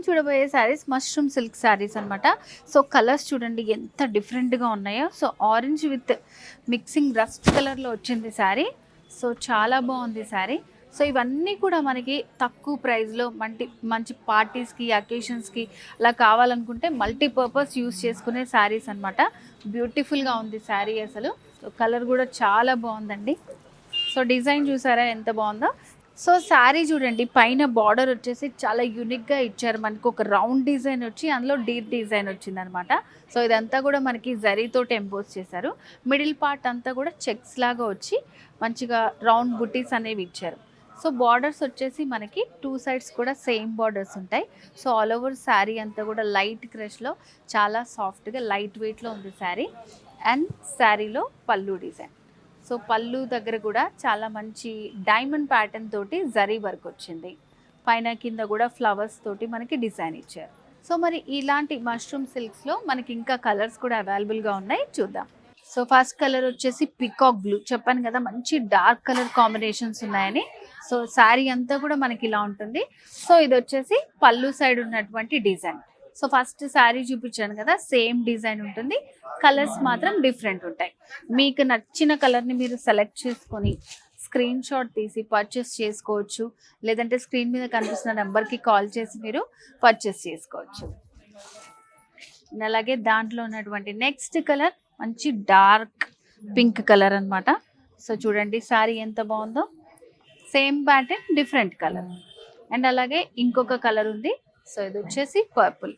చూడబోయే saris mushroom silk saris అనమాట. So colours చూడండి ఎంత డిఫరెంట్గా ఉన్నాయో. So orange with mixing rust కలర్లో వచ్చింది శారీ. సో చాలా బాగుంది శారీ. సో ఇవన్నీ కూడా మనకి తక్కువ ప్రైస్లో మంచి పార్టీస్కి అకేషన్స్కి అలా కావాలనుకుంటే మల్టీపర్పస్ యూస్ చేసుకునే శారీస్ అనమాట. బ్యూటిఫుల్గా ఉంది శారీ అసలు. సో కలర్ కూడా చాలా బాగుందండి. సో డిజైన్ చూసారా ఎంత బాగుందో. సో శారీ చూడండి పైన బార్డర్ వచ్చేసి చాలా యూనిక్గా ఇచ్చారు. మనకు ఒక రౌండ్ డిజైన్ వచ్చి అందులో డీప్ డిజైన్ వచ్చింది అనమాట. సో ఇదంతా కూడా మనకి జరీతో ఎంపోజ్ చేశారు. మిడిల్ పార్ట్ అంతా కూడా చెక్స్ లాగా వచ్చి మంచిగా రౌండ్ బుటీస్ అనేవి ఇచ్చారు. సో బార్డర్స్ వచ్చేసి మనకి 2 సైడ్స్ కూడా సేమ్ బార్డర్స్ ఉంటాయి. సో ఆల్ ఓవర్ శారీ అంతా కూడా లైట్ క్రష్లో చాలా సాఫ్ట్గా లైట్ వెయిట్లో ఉంది శారీ. అండ్ శారీలో పళ్ళు డిజైన్. సో పళ్ళు దగ్గర కూడా చాలా మంచి డైమండ్ ప్యాటర్న్ తోటి జరీ వర్క్ వచ్చింది. పైన కింద కూడా ఫ్లవర్స్ తోటి మనకి డిజైన్ ఇచ్చారు. సో మరి ఇలాంటి మష్రూమ్ సిల్క్స్లో మనకి ఇంకా కలర్స్ కూడా అవైలబుల్గా ఉన్నాయి, చూద్దాం. సో ఫస్ట్ కలర్ వచ్చేసి పికాక్ బ్లూ. చెప్పాను కదా మంచి డార్క్ కలర్ కాంబినేషన్స్ ఉన్నాయని. సో శారీ అంతా కూడా మనకి ఇలా ఉంటుంది. సో ఇది వచ్చేసి పళ్ళు సైడ్ ఉన్నటువంటి డిజైన్. సో ఫస్ట్ శారీ చూపించాను కదా సేమ్ డిజైన్ ఉంటుంది, కలర్స్ మాత్రం డిఫరెంట్ ఉంటాయి. మీకు నచ్చిన కలర్ని మీరు సెలెక్ట్ చేసుకొని స్క్రీన్ షాట్ తీసి పర్చేస్ చేసుకోవచ్చు. లేదంటే స్క్రీన్ మీద కనిపిస్తున్న నెంబర్కి కాల్ చేసి మీరు పర్చేస్ చేసుకోవచ్చు. అలాగే దాంట్లో ఉన్నటువంటి నెక్స్ట్ కలర్ మంచి డార్క్ పింక్ కలర్ అనమాట. సో చూడండి శారీ ఎంత బాగుందో. Same pattern different colour. And అలాగే ఇంకొక కలర్ ఉంది. సో ఇది వచ్చేసి పర్పుల్.